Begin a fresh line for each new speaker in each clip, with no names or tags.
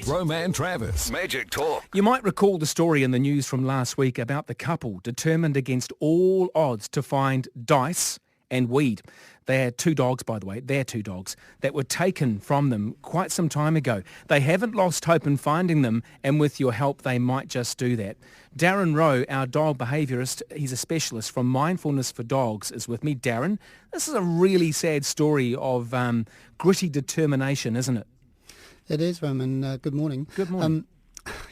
Roman Travis. Magic Talk.
You might recall the story in the news from last week about the couple determined against all odds to find Dice and Weed. They had two dogs, by the way, their two dogs, that were taken from them quite some time ago. They haven't lost hope in finding them, and with your help, they might just do that. Darren Rowe, our dog behaviourist, he's a specialist from Mindfulness for Dogs, is with me. Darren, this is a really sad story of gritty determination, isn't it?
It is, Roman. Good morning.
Good morning.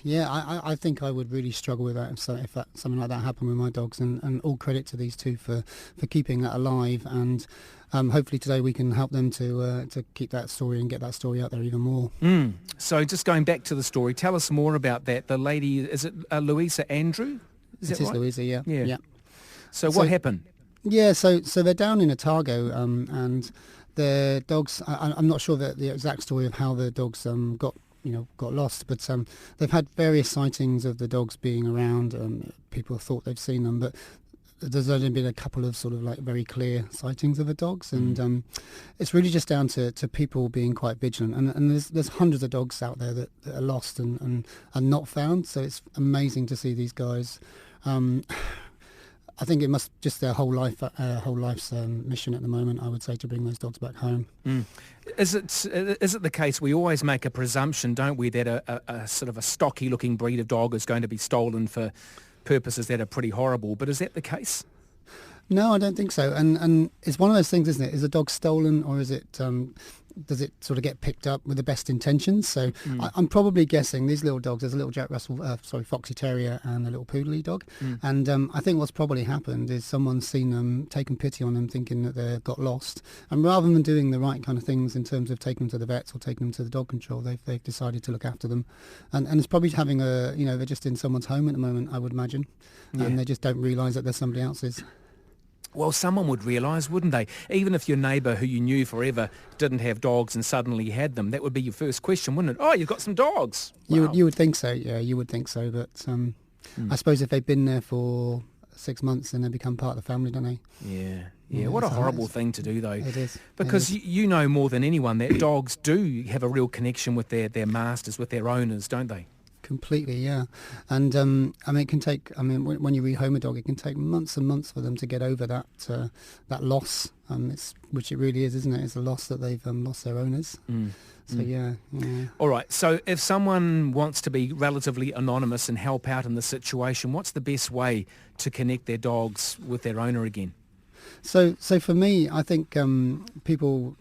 I think I would really struggle with that if something like that happened with my dogs, and all credit to these two for keeping that alive, and hopefully today we can help them to keep that story and get that story out there even more.
So just going back to the story, tell us more about that. The lady, is it Louisa Andrew? Is
it
that
is
right?
Louisa, yeah.
So what happened?
Yeah, so they're down in Otago, and the dogs, I'm not sure the exact story of how the dogs got lost, but they've had various sightings of the dogs being around. People thought they've seen them, but there's only been a couple of sort of like very clear sightings of the dogs, and it's really just down to people being quite vigilant. And there's hundreds of dogs out there that are lost and not found, so it's amazing to see these guys. I think it must just their whole life's mission at the moment, I would say, to bring those dogs back home.
Is it the case, we always make a presumption, don't we, that a sort of a stocky looking breed of dog is going to be stolen for purposes that are pretty horrible, but is that the case?
No, I don't think so. And it's one of those things, isn't it? Is a dog stolen, or is it does it sort of get picked up with the best intentions? So I'm probably guessing these little dogs, there's a little Jack Russell, Foxy Terrier and a little Poodle dog. And I think what's probably happened is someone's seen them, taken pity on them, thinking that they got lost. And rather than doing the right kind of things in terms of taking them to the vets or taking them to the dog control, they've decided to look after them. And it's probably having they're just in someone's home at the moment, I would imagine. Yeah. And they just don't realise that there's somebody else's.
Well, someone would realise, wouldn't they? Even if your neighbour who you knew forever didn't have dogs and suddenly had them, that would be your first question, wouldn't it? Oh, you've got some dogs. Wow.
You would think so, yeah, you would think so. But I suppose if they've been there for 6 months, then they become part of the family, don't they?
Yeah. What a horrible thing to do, though.
It is.
Because you know more than anyone that dogs do have a real connection with their masters, with their owners, don't they?
Completely, yeah. And it can take. When you rehome a dog, it can take months and months for them to get over that loss. Which it really is, isn't it? It's a loss that they've lost their owners. So yeah.
All right. So if someone wants to be relatively anonymous and help out in the situation, what's the best way to connect their dogs with their owner again?
So for me, I think people.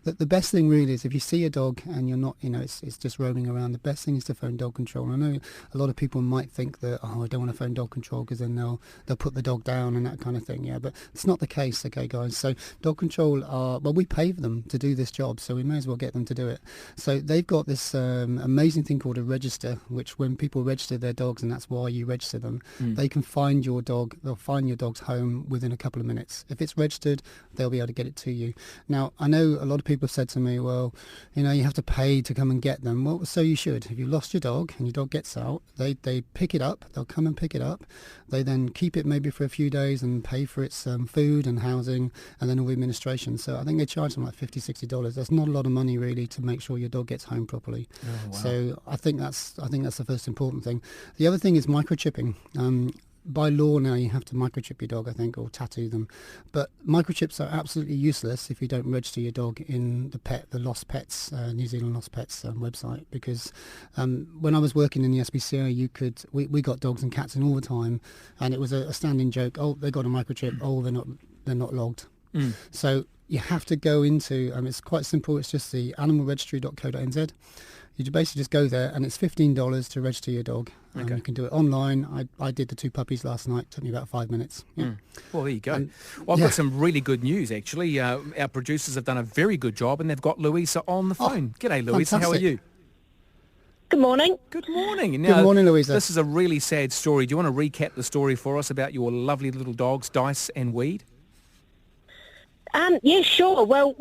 The best thing really is if you see a dog and you're not, it's just roaming around, the best thing is to phone dog control. I know a lot of people might think that, I don't want to phone dog control because then they'll put the dog down and that kind of thing, yeah, but it's not the case, okay, guys? So dog control we pay for them to do this job, so we may as well get them to do it. So they've got this amazing thing called a register, which when people register their dogs, and that's why you register them, they can find your dog, they'll find your dog's home within a couple of minutes. If it's registered, they'll be able to get it to you. Now, I know a lot of people have said to me, well, you have to pay to come and get them. Well, so you should. If you lost your dog and your dog gets out, they pick it up, they'll come and pick it up. They then keep it maybe for a few days and pay for its food and housing and then all the administration. So I think they charge them like $50, $60. That's not a lot of money really to make sure your dog gets home properly.
Oh, wow.
So I think that's the first important thing. The other thing is microchipping. By law now you have to microchip your dog, I think, or tattoo them. But microchips are absolutely useless if you don't register your dog in the Lost Pets, New Zealand Lost Pets website. Because when I was working in the SPCA, we got dogs and cats in all the time, and it was a standing joke. Oh, they got a microchip. Oh, they're not logged. So you have to go into. It's quite simple. It's just the animalregistry.co.nz. You basically just go there, and it's $15 to register your dog.
Okay.
You can do it online. I did the 2 puppies last night. It took me about 5 minutes. Yeah.
Well, there you go. Well, I've got some really good news, actually. Our producers have done a very good job, and they've got Louisa on the phone. G'day, Louisa.
Fantastic.
How are you?
Good morning.
Good morning. Now,
Good morning, Louisa.
This is a really sad story. Do you want to recap the story for us about your lovely little dogs, Dice and Weed?
Yeah, sure. Well,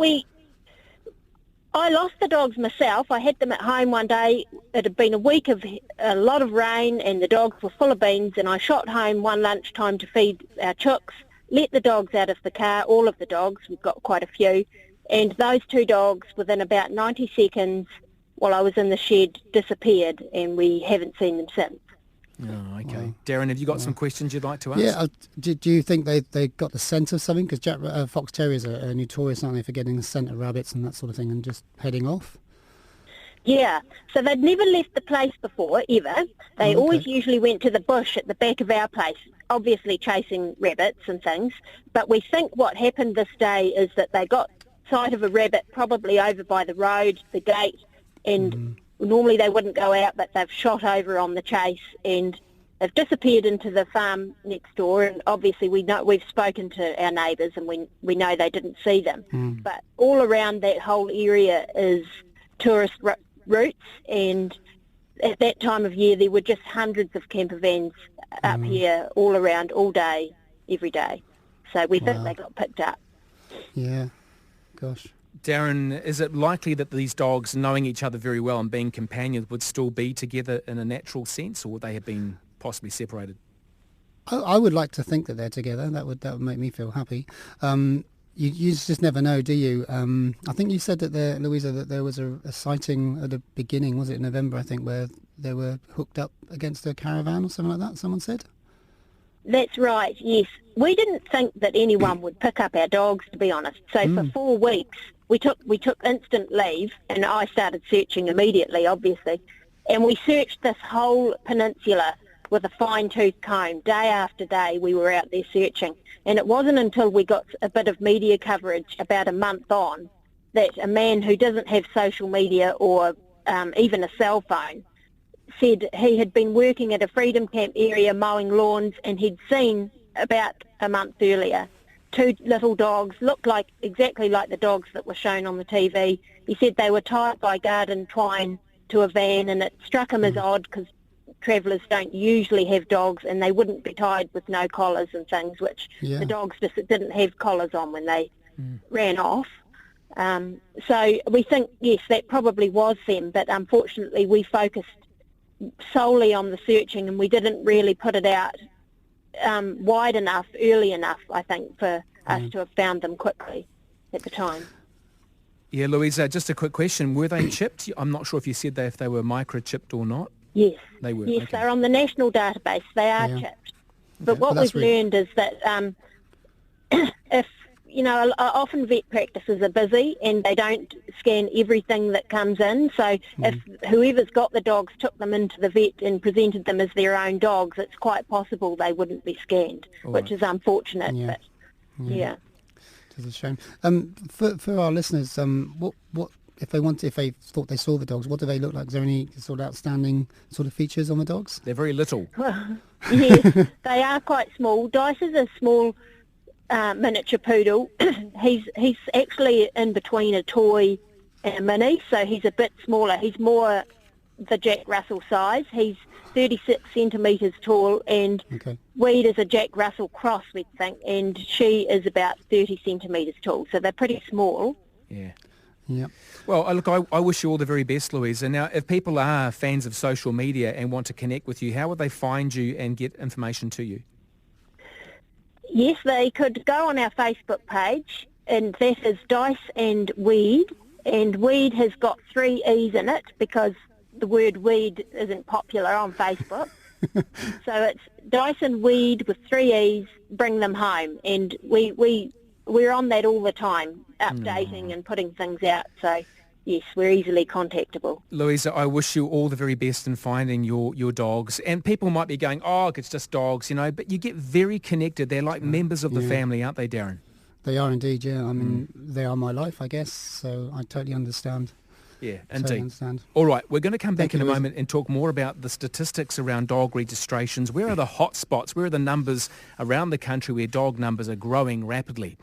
I lost the dogs myself. I had them at home one day. It had been a week of a lot of rain and the dogs were full of beans, and I shot home one lunchtime to feed our chooks, let the dogs out of the car, all of the dogs, we've got quite a few, and those two dogs within about 90 seconds while I was in the shed disappeared, and we haven't seen them since.
Oh, okay. Wow. Darren, have you got some questions you'd like to ask?
Yeah, do you think they got the scent of something? Because Fox Terriers are notorious, aren't they, for getting the scent of rabbits and that sort of thing and just heading off?
Yeah, so they'd never left the place before, ever. They always usually went to the bush at the back of our place, obviously chasing rabbits and things. But we think what happened this day is that they got sight of a rabbit probably over by the road, the gate, and normally they wouldn't go out, but they've shot over on the chase and they've disappeared into the farm next door. And obviously we've spoken to our neighbours and we know they didn't see them. But all around that whole area is tourist routes, and at that time of year there were just hundreds of camper vans up here all around, all day, every day. So we think they got picked up.
Yeah, gosh.
Darren, is it likely that these dogs, knowing each other very well and being companions, would still be together in a natural sense, or would they have been possibly separated?
I would like to think that they're together. That would make me feel happy. You just never know, do you? I think you said that Louisa, that there was a sighting at the beginning, was it in November, I think, where they were hooked up against a caravan or something like that, someone said?
That's right, yes. We didn't think that anyone would pick up our dogs, to be honest. So for 4 weeks, we took instant leave, and I started searching immediately, obviously. And we searched this whole peninsula with a fine-tooth comb. Day after day, we were out there searching. And it wasn't until we got a bit of media coverage about a month on that a man who doesn't have social media or even a cell phone said he had been working at a freedom camp area mowing lawns, and he'd seen about a month earlier 2 little dogs, looked exactly like the dogs that were shown on the TV. He said they were tied by garden twine to a van, and it struck him as odd because travellers don't usually have dogs, and they wouldn't be tied with no collars and things, which the dogs just didn't have collars on when they ran off. So we think, yes, that probably was them, but unfortunately we focused solely on the searching, and we didn't really put it out wide enough, early enough, I think, for us to have found them quickly at the time.
Yeah, Louisa, just a quick question. Were they chipped? I'm not sure if you said if they were microchipped or not.
Yes.
They were?
Yes,
okay.
They're on the national database. They are chipped. But what we've learned is that if, often vet practices are busy and they don't scan everything that comes in. So if whoever's got the dogs took them into the vet and presented them as their own dogs, it's quite possible they wouldn't be scanned, which is unfortunate.
Yeah.
But yeah.
It's a shame. For our listeners, what if they thought they saw the dogs, what do they look like? Is there any sort of outstanding sort of features on the dogs?
They're very little.
Yes, they are quite small. Dice is a small miniature poodle. He's actually in between a toy and a mini, so he's a bit smaller. He's more the Jack Russell size. He's 36 centimetres tall, and Weed is a Jack Russell cross, we think, and she is about 30 centimetres tall, so they're pretty small.
Yeah.
Yeah.
Well, look, I wish you all the very best, Louisa. Now, if people are fans of social media and want to connect with you, how would they find you and get information to you?
Yes, they could go on our Facebook page, and that is Dice and Weed, and Weed has got 3 E's in it because the word weed isn't popular on Facebook. So it's Dice and Weed with 3 E's, bring them home, and we're on that all the time, updating and putting things out, so yes, we're easily contactable.
Louisa, I wish you all the very best in finding your dogs. And people might be going, it's just dogs, but you get very connected. They're like members of the family, aren't they, Darren?
They are indeed, yeah. I mean, they are my life, I guess, so I totally understand.
Yeah,
totally
indeed.
Understand.
All right, we're going to come back
Thank
in
you,
a moment and talk more about the statistics around dog registrations. Where are the hot spots? Where are the numbers around the country where dog numbers are growing rapidly?